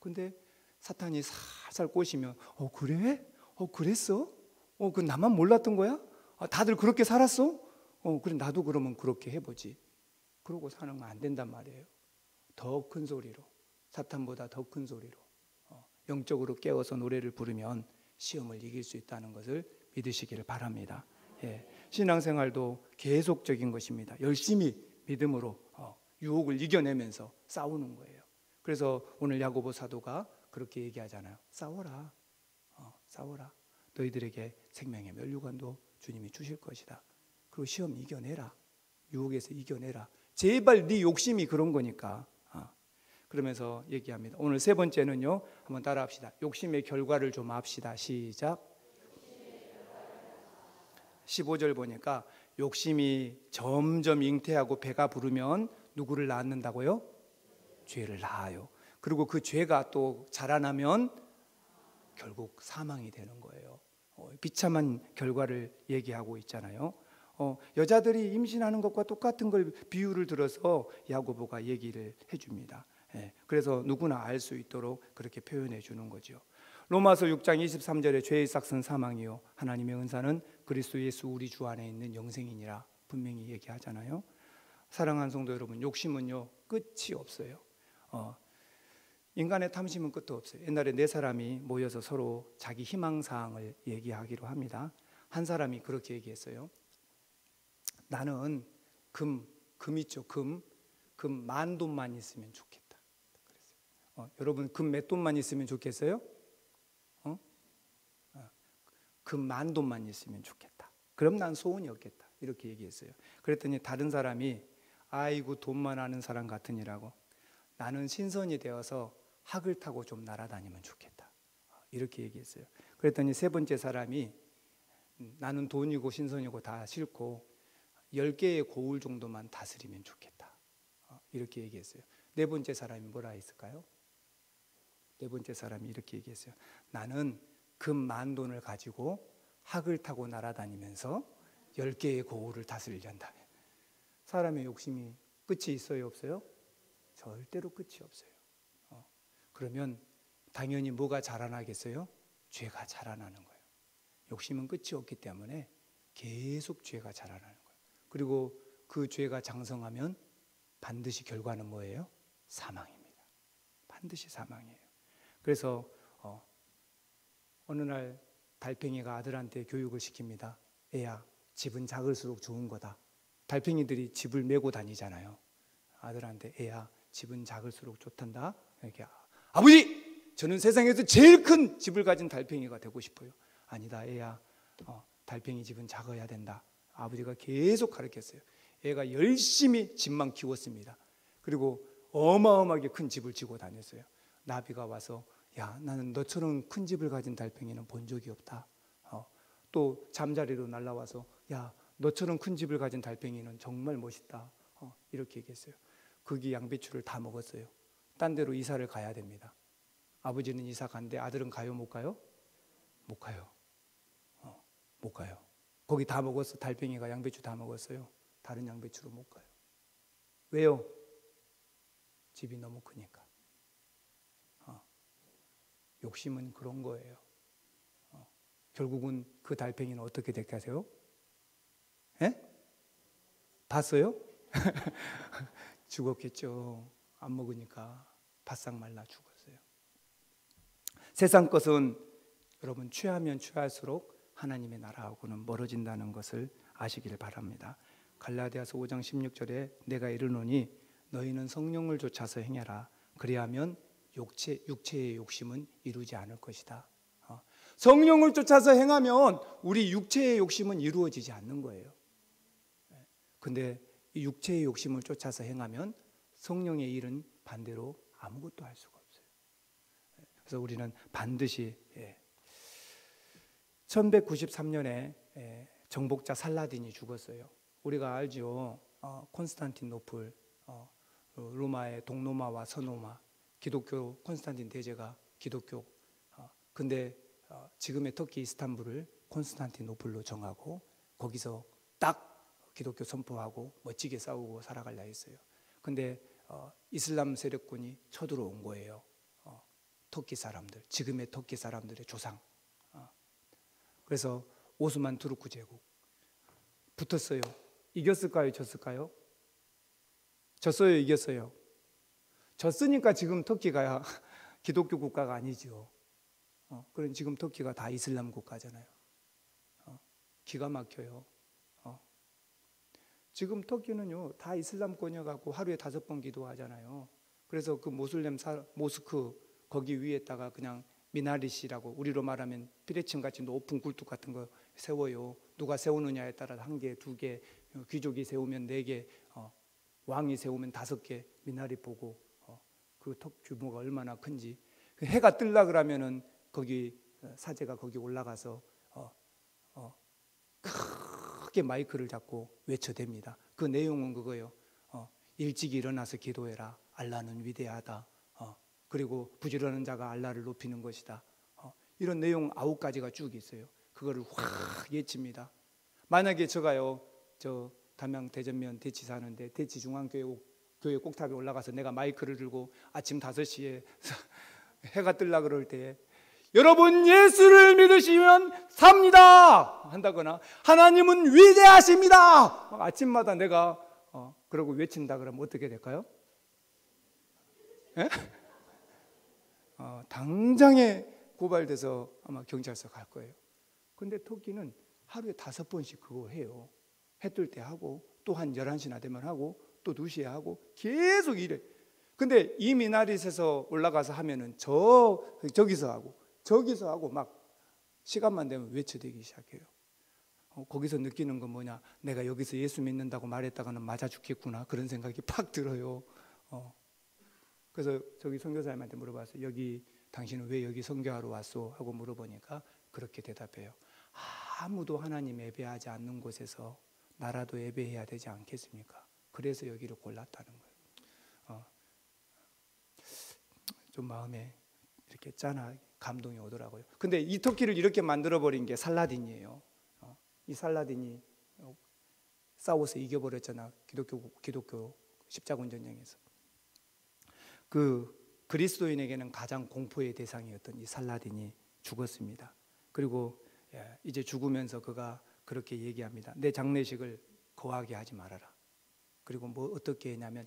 근데 사탄이 살살 꼬시면 그래? 그랬어? 그 나만 몰랐던 거야? 다들 그렇게 살았어? 그래 나도 그러면 그렇게 해보지. 그러고 사는 건 안 된단 말이에요. 더 큰 소리로, 사탄보다 더 큰 소리로 영적으로 깨워서 노래를 부르면 시험을 이길 수 있다는 것을 믿으시기를 바랍니다. 신앙생활도 계속적인 것입니다. 열심히 믿음으로 유혹을 이겨내면서 싸우는 거예요. 그래서 오늘 야고보 사도가 그렇게 얘기하잖아요. 싸워라. 싸워라. 너희들에게 생명의 면류관도 주님이 주실 것이다. 그리고 시험 이겨내라. 유혹에서 이겨내라. 제발 네 욕심이 그런 거니까. 그러면서 얘기합니다. 오늘 세 번째는요. 한번 따라합시다. 욕심의 결과를 좀 합시다. 시작. 15절 보니까 욕심이 점점 잉태하고 배가 부르면 누구를 낳는다고요? 죄를 낳아요. 그리고 그 죄가 또 자라나면 결국 사망이 되는 거예요. 비참한 결과를 얘기하고 있잖아요. 여자들이 임신하는 것과 똑같은 걸 비유를 들어서 야고보가 얘기를 해줍니다. 그래서 누구나 알 수 있도록 그렇게 표현해 주는 거죠. 로마서 6장 23절에 죄의 삭은 사망이요 하나님의 은사는 그리스도 예수 우리 주 안에 있는 영생이니라 분명히 얘기하잖아요. 사랑하는 성도 여러분, 욕심은요 끝이 없어요. 인간의 탐심은 끝도 없어요. 옛날에 네 사람이 모여서 서로 자기 희망사항을 얘기하기로 합니다. 한 사람이 그렇게 얘기했어요. 나는 금 있죠. 금 10,000돈만 있으면 좋겠다. 여러분 금 몇 돈만 있으면 좋겠어요? 금 10,000돈만 있으면 좋겠다. 그럼 난 소원이 없겠다. 이렇게 얘기했어요. 그랬더니 다른 사람이 아이고 돈만 아는 사람 같으니라고 나는 신선이 되어서 학을 타고 좀 날아다니면 좋겠다. 이렇게 얘기했어요. 그랬더니 세 번째 사람이 나는 돈이고 신선이고 다 싫고 10개의 고울 정도만 다스리면 좋겠다. 이렇게 얘기했어요. 네 번째 사람이 뭐라 했을까요? 네 번째 사람이 이렇게 얘기했어요. 나는 금 10,000돈을 가지고 학을 타고 날아다니면서 10개의 고울을 다스리려한다. 사람의 욕심이 끝이 있어요, 없어요? 절대로 끝이 없어요. 그러면 당연히 뭐가 자라나겠어요? 죄가 자라나는 거예요. 욕심은 끝이 없기 때문에 계속 죄가 자라나는 거예요. 그리고 그 죄가 장성하면 반드시 결과는 뭐예요? 사망입니다. 반드시 사망이에요. 그래서 어느 날 달팽이가 아들한테 교육을 시킵니다. 애야, 집은 작을수록 좋은 거다. 달팽이들이 집을 메고 다니잖아요. 아들한테 애야, 집은 작을수록 좋단다. 이렇게 아버지, 저는 세상에서 제일 큰 집을 가진 달팽이가 되고 싶어요. 아니다, 애야, 달팽이 집은 작아야 된다. 아버지가 계속 가르쳤어요. 애가 열심히 집만 키웠습니다. 그리고 어마어마하게 큰 집을 지고 다녔어요. 나비가 와서 야, 나는 너처럼 큰 집을 가진 달팽이는 본 적이 없다. 또 잠자리로 날아와서 야, 너처럼 큰 집을 가진 달팽이는 정말 멋있다. 이렇게 얘기했어요. 거기 양배추를 다 먹었어요. 딴 데로 이사를 가야 됩니다. 아버지는 이사 간대. 아들은 가요, 못 가요? 못 가요. 못 가요. 거기 다 먹었어. 달팽이가 양배추 다 먹었어요. 다른 양배추로 못 가요. 왜요? 집이 너무 크니까. 욕심은 그런 거예요. 결국은 그 달팽이는 어떻게 됐겠어요? 예? 봤어요? 죽었겠죠. 안 먹으니까 바싹 말라 죽었어요. 세상 것은 여러분 취하면 취할수록 하나님의 나라하고는 멀어진다는 것을 아시길 바랍니다. 갈라디아서 5장 16절에 내가 이르노니 너희는 성령을 쫓아서 행하라. 그리하면 육체의 욕심은 이루지 않을 것이다. 성령을 쫓아서 행하면 우리 육체의 욕심은 이루어지지 않는 거예요. 근데 이 육체의 욕심을 쫓아서 행하면 성령의 일은 반대로 아무것도 할 수가 없어요. 그래서 우리는 반드시 1193년에 정복자 살라딘이 죽었어요. 우리가 알죠. 콘스탄티노플, 로마의 동로마와 서로마, 기독교 콘스탄틴 대제가 기독교. 근데 지금의 터키 이스탄불을 콘스탄티노플로 정하고 거기서 딱 기독교 선포하고 멋지게 싸우고 살아가려 했어요. 근데 이슬람 세력군이 쳐들어온 거예요. 터키 사람들, 지금의 터키 사람들의 조상. 그래서 오스만 투르크 제국 붙었어요. 이겼을까요? 졌을까요? 졌어요? 이겼어요? 졌으니까 지금 터키가 기독교 국가가 아니죠. 그럼 지금 터키가 다 이슬람 국가잖아요. 기가 막혀요. 지금 터키는요 다 이슬람권이어갖고 하루에 5번 기도하잖아요. 그래서 그 모스크 거기 위에다가 그냥 미나리시라고 우리로 말하면 피레침 같이 높은 굴뚝 같은 거 세워요. 누가 세우느냐에 따라 1개, 2개, 귀족이 세우면 4개, 왕이 세우면 5개 미나리 보고 그 턱 규모가 얼마나 큰지. 해가 뜰라 그러면은 거기 사제가 거기 올라가서 크게 마이크를 잡고 외쳐댑니다. 그 내용은 그거예요. 일찍 일어나서 기도해라. 알라는 위대하다. 그리고 부지런한 자가 알라를 높이는 것이다. 이런 내용 9가지가 쭉 있어요. 그거를 확 외칩니다. 만약에 제가요, 저 담양 대전면 대치 사는데 대치 중앙교회 꼭탑에 올라가서 내가 마이크를 들고 아침 5시에 해가 뜰라 그럴 때 여러분 예수를 믿으시면 삽니다 한다거나 하나님은 위대하십니다 아침마다 내가 그러고 외친다 그러면 어떻게 될까요? 예? 당장에 고발돼서 아마 경찰서 갈 거예요. 근데 터키는 하루에 5번씩 그거 해요. 해 뜰 때 하고 또 한 11시나 되면 하고 또 2시에 하고 계속 이래. 근데 이 미나릿에서 올라가서 하면은 저기서 하고 막 시간만 되면 외쳐대기 시작해요. 거기서 느끼는 건 뭐냐? 내가 여기서 예수 믿는다고 말했다가는 맞아 죽겠구나 그런 생각이 팍 들어요. 그래서 저기 선교사님한테 물어봤어요. 여기 당신은 왜 여기 선교하러 왔소? 하고 물어보니까 그렇게 대답해요. 아무도 하나님 예배하지 않는 곳에서 나라도 예배해야 되지 않겠습니까? 그래서 여기를 골랐다는 거예요. 좀 마음에 이렇게 짠하게 감동이 오더라고요. 근데 이 터키를 이렇게 만들어버린 게 살라딘이에요. 이 살라딘이 싸워서 이겨버렸잖아. 기독교 십자군 전쟁에서. 그 그리스도인에게는 가장 공포의 대상이었던 이 살라딘이 죽었습니다. 그리고 이제 죽으면서 그가 그렇게 얘기합니다. 내 장례식을 거하게 하지 말아라. 그리고 뭐 어떻게 했냐면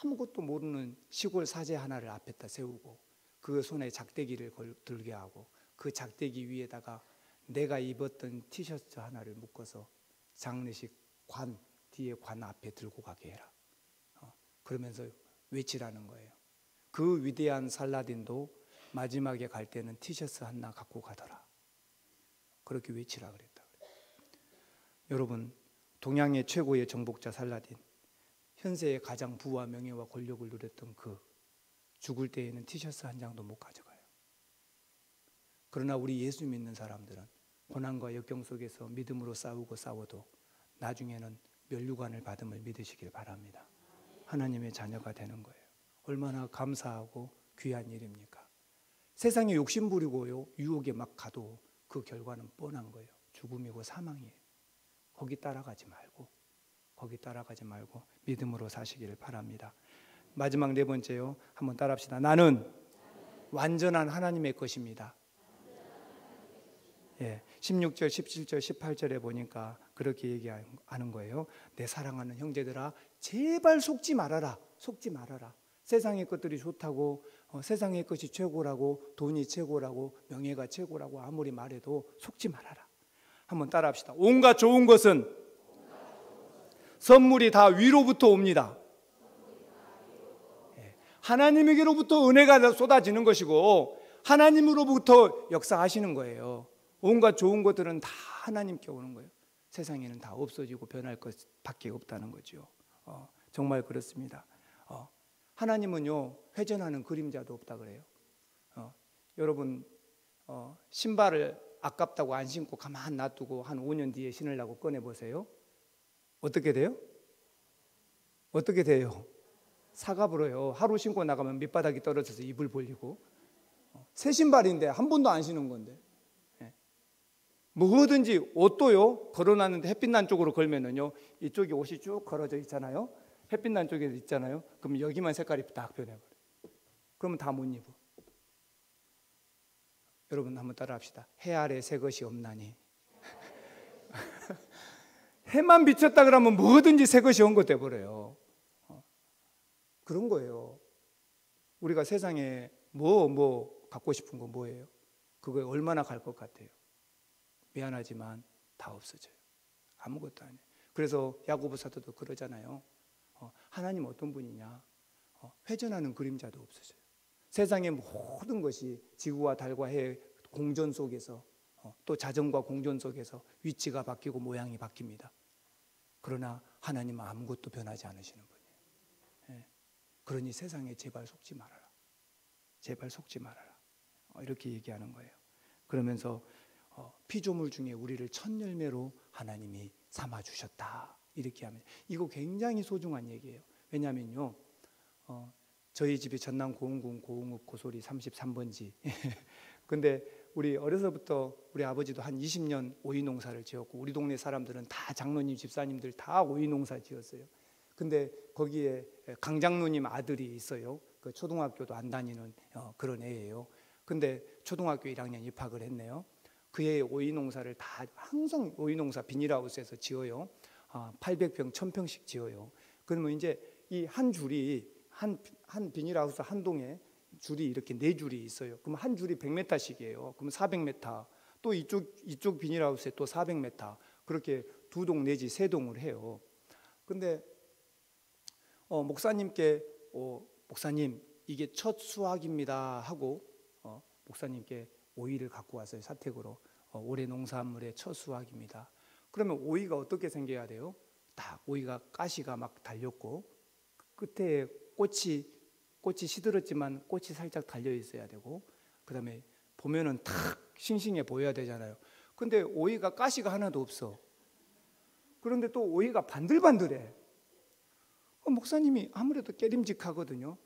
아무것도 모르는 시골 사제 하나를 앞에다 세우고 그 손에 작대기를 들게 하고 그 작대기 위에다가 내가 입었던 티셔츠 하나를 묶어서 장례식 뒤에 관 앞에 들고 가게 해라. 그러면서 외치라는 거예요. 그 위대한 살라딘도 마지막에 갈 때는 티셔츠 하나 갖고 가더라. 그렇게 외치라 그랬다. 여러분, 동양의 최고의 정복자 살라딘, 현세의 가장 부와 명예와 권력을 누렸던 그 죽을 때에는 티셔츠 한 장도 못 가져가요. 그러나 우리 예수 믿는 사람들은 고난과 역경 속에서 믿음으로 싸워도 나중에는 면류관을 받음을 믿으시길 바랍니다. 하나님의 자녀가 되는 거예요. 얼마나 감사하고 귀한 일입니까? 세상에 욕심 부리고요, 유혹에 막 가도 그 결과는 뻔한 거예요. 죽음이고 사망이에요. 거기 따라가지 말고 믿음으로 사시기를 바랍니다. 마지막 4번째요. 한번 따라합시다. 나는 완전한 하나님의 것입니다. 16절, 17절, 18절에 보니까 그렇게 얘기하는 거예요. 내 사랑하는 형제들아, 제발 속지 말아라. 속지 말아라. 세상의 것들이 좋다고, 세상의 것이 최고라고, 돈이 최고라고, 명예가 최고라고 아무리 말해도 속지 말아라. 한번 따라합시다. 온갖 좋은 것은 선물이 다 위로부터 옵니다. 하나님에게로부터 은혜가 쏟아지는 것이고 하나님으로부터 역사하시는 거예요. 온갖 좋은 것들은 다 하나님께 오는 거예요. 세상에는 다 없어지고 변할 것밖에 없다는 거죠. 정말 그렇습니다. 하나님은요, 회전하는 그림자도 없다 그래요. 여러분, 신발을 아깝다고 안 신고 가만 놔두고 한 5년 뒤에 신으려고 꺼내보세요. 어떻게 돼요? 어떻게 돼요? 사가 불어요. 하루 신고 나가면 밑바닥이 떨어져서 이불 벌리고. 새 신발인데 한 번도 안 신은 건데. 뭐든지 옷도요, 걸어놨는데 햇빛 난 쪽으로 걸면은요, 이쪽에 옷이 쭉 걸어져 있잖아요. 햇빛 난 쪽에 있잖아요. 그럼 여기만 색깔이 딱 변해버려요. 그러면 다 못 입어. 여러분 한번 따라합시다. 해 아래 새 것이 없나니. 해만 비쳤다 그러면 뭐든지 새 것이 온 것 돼버려요. 그런 거예요. 우리가 세상에 뭐 갖고 싶은 거 뭐예요? 그거에 얼마나 갈 것 같아요? 미안하지만 다 없어져요. 아무것도 아니에요. 그래서 야고보 사도도 그러잖아요. 하나님 어떤 분이냐? 회전하는 그림자도 없어져요. 세상의 모든 것이 지구와 달과 해의 공전 속에서, 또 자전과 공전 속에서 위치가 바뀌고 모양이 바뀝니다. 그러나 하나님은 아무것도 변하지 않으시는 분이에요. 그러니 세상에 제발 속지 말아라. 제발 속지 말아라. 이렇게 얘기하는 거예요. 그러면서 피조물 중에 우리를 첫 열매로 하나님이 삼아주셨다. 이렇게 합니다. 이거 굉장히 소중한 얘기예요. 왜냐하면요, 저희 집이 전남 고흥군 고흥읍 고소리 33번지. 근데 우리 어려서부터 우리 아버지도 한 20년 오이 농사를 지었고, 우리 동네 사람들은 다 장로님, 집사님들 다 오이 농사 지었어요. 근데 거기에 강 장로님 아들이 있어요. 그 초등학교도 안 다니는 그런 애예요. 근데 초등학교 1학년 입학을 했네요. 그의 오이 농사를 다 항상 오이 농사 비닐하우스에서 지어요. 800평, 1000평씩 지어요. 그러면 이제 이 한 줄이 한 비닐하우스 한 동에 줄이 이렇게 4줄이 있어요. 그럼 한 줄이 100m씩이에요. 그럼 400m. 또 이쪽 비닐하우스에 또 400m. 그렇게 2동 내지 3동을 해요. 근데 목사님께 목사님 이게 첫 수확입니다 하고 목사님께 오이를 갖고 왔어요. 사택으로. 올해 농산물의 첫 수확입니다. 그러면 오이가 어떻게 생겨야 돼요? 딱 오이가 가시가 막 달렸고 끝에 꽃이 시들었지만 꽃이 살짝 달려 있어야 되고, 그 다음에 보면은 탁 싱싱해 보여야 되잖아요. 근데 오이가 가시가 하나도 없어. 그런데 또 오이가 반들반들해. 목사님이 아무래도 깨림직하거든요.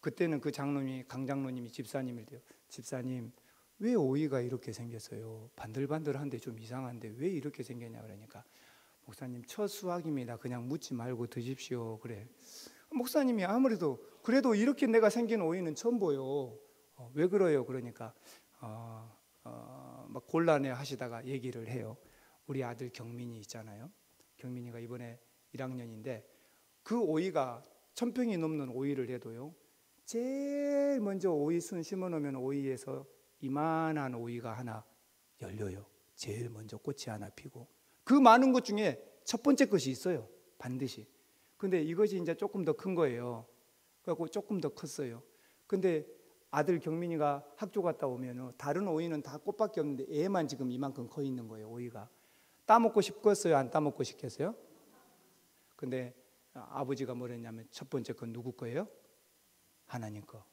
그때는 그 장로님이 강 장로님이 집사님이래요. 집사님, 왜 오이가 이렇게 생겼어요? 반들반들한데 좀 이상한데 왜 이렇게 생겼냐 그러니까, 목사님 첫 수확입니다. 그냥 묻지 말고 드십시오. 그래. 목사님이 아무래도 그래도 이렇게 내가 생긴 오이는 처음 보여. 왜 그래요? 그러니까 막 곤란해 하시다가 얘기를 해요. 우리 아들 경민이 있잖아요. 경민이가 이번에 1학년인데 그 오이가 1000평이 넘는 오이를 해도요, 제일 먼저 오이순 심어놓으면 오이에서 이만한 오이가 하나 열려요. 제일 먼저 꽃이 하나 피고, 그 많은 것 중에 첫 번째 것이 있어요. 반드시. 근데 이것이 이제 조금 더 큰 거예요. 그래갖고 조금 더 컸어요. 근데 아들 경민이가 학교 갔다 오면 다른 오이는 다 꽃밖에 없는데 얘만 지금 이만큼 커 있는 거예요. 오이가. 따먹고 싶겠어요? 안 따먹고 싶겠어요? 근데 아버지가 뭐랬냐면, 첫 번째 건 누구 거예요? 하나님 거.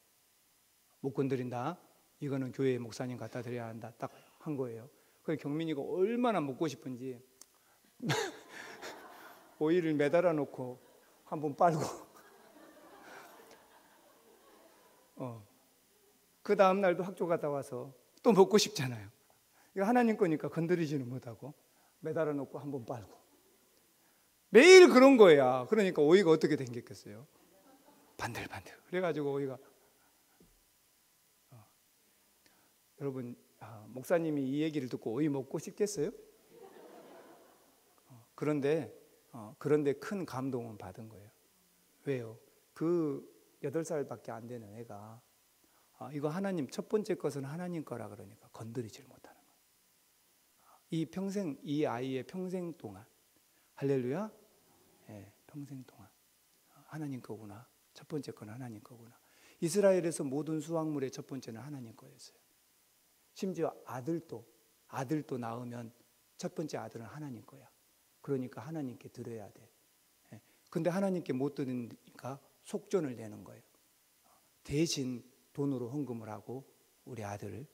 못 건드린다. 이거는 교회 목사님 갖다 드려야 한다. 딱 한 거예요. 그래서 경민이가 얼마나 먹고 싶은지 오이를 매달아 놓고 한번 빨고 그 다음 날도 학교 갔다 와서 또 먹고 싶잖아요. 이거 하나님 거니까 건드리지는 못하고 매달아 놓고 한번 빨고 매일 그런 거야. 그러니까 오이가 어떻게 생겼겠어요? 반들반들. 그래가지고 오이가 여러분, 목사님이 이 얘기를 듣고 어이 먹고 싶겠어요? 그런데 큰 감동은 받은 거예요. 왜요? 그 8살밖에 안 되는 애가 이거 하나님, 첫 번째 것은 하나님 거라 그러니까 건드리질 못하는 거예요. 이 아이의 평생 동안, 할렐루야, 평생 동안 하나님 거구나. 첫 번째 건 하나님 거구나. 이스라엘에서 모든 수확물의 첫 번째는 하나님 거였어요. 심지어 아들도 낳으면 첫 번째 아들은 하나님 거야. 그러니까 하나님께 드려야 돼. 근데 하나님께 못 드리니까 속전을 내는 거예요. 대신 돈으로 헌금을 하고 우리 아들을.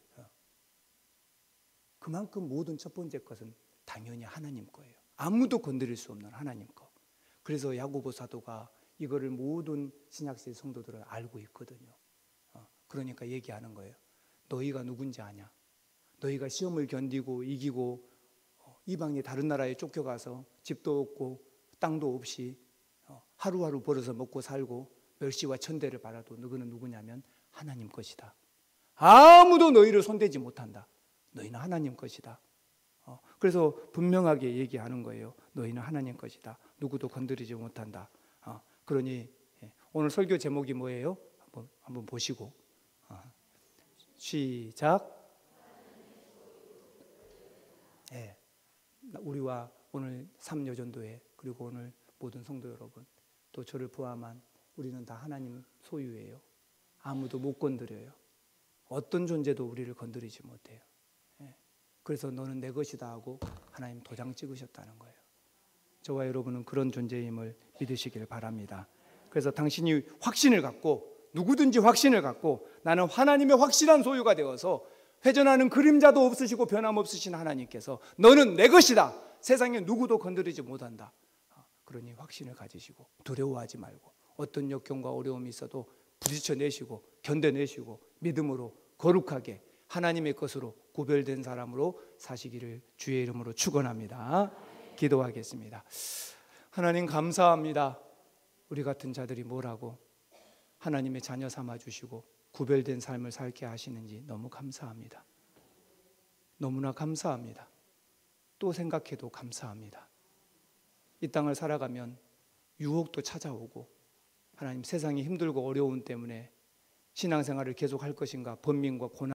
그만큼 모든 첫 번째 것은 당연히 하나님 거예요. 아무도 건드릴 수 없는 하나님 거. 그래서 야고보 사도가 이거를 모든 신약시대 성도들은 알고 있거든요. 그러니까 얘기하는 거예요. 너희가 누군지 아냐? 너희가 시험을 견디고 이기고 이방의 다른 나라에 쫓겨가서 집도 없고 땅도 없이 하루하루 벌어서 먹고 살고 멸시와 천대를 받아도 너희는 누구냐면 하나님 것이다. 아무도 너희를 손대지 못한다. 너희는 하나님 것이다. 그래서 분명하게 얘기하는 거예요. 너희는 하나님 것이다. 누구도 건드리지 못한다. 그러니 오늘 설교 제목이 뭐예요? 한번 보시고 시작. 우리와 오늘 3여전도회 그리고 오늘 모든 성도 여러분 또 저를 포함한 우리는 다 하나님 소유예요. 아무도 못 건드려요. 어떤 존재도 우리를 건드리지 못해요. 그래서 너는 내 것이다 하고 하나님 도장 찍으셨다는 거예요. 저와 여러분은 그런 존재임을 믿으시길 바랍니다. 그래서 당신이 확신을 갖고 누구든지 확신을 갖고 나는 하나님의 확실한 소유가 되어서 회전하는 그림자도 없으시고 변함없으신 하나님께서 너는 내 것이다. 세상에 누구도 건드리지 못한다. 그러니 확신을 가지시고 두려워하지 말고 어떤 역경과 어려움이 있어도 부딪혀내시고 견뎌내시고 믿음으로 거룩하게 하나님의 것으로 구별된 사람으로 사시기를 주의 이름으로 축원합니다. 기도하겠습니다. 하나님 감사합니다. 우리 같은 자들이 뭐라고 하나님의 자녀 삼아주시고 구별된 삶을 살게 하시는지 너무 감사합니다. 너무나 감사합니다. 또 생각해도 감사합니다. 이 땅을 살아가면 유혹도 찾아오고 하나님 세상이 힘들고 어려움 때문에 신앙생활을 계속할 것인가 번민과 고난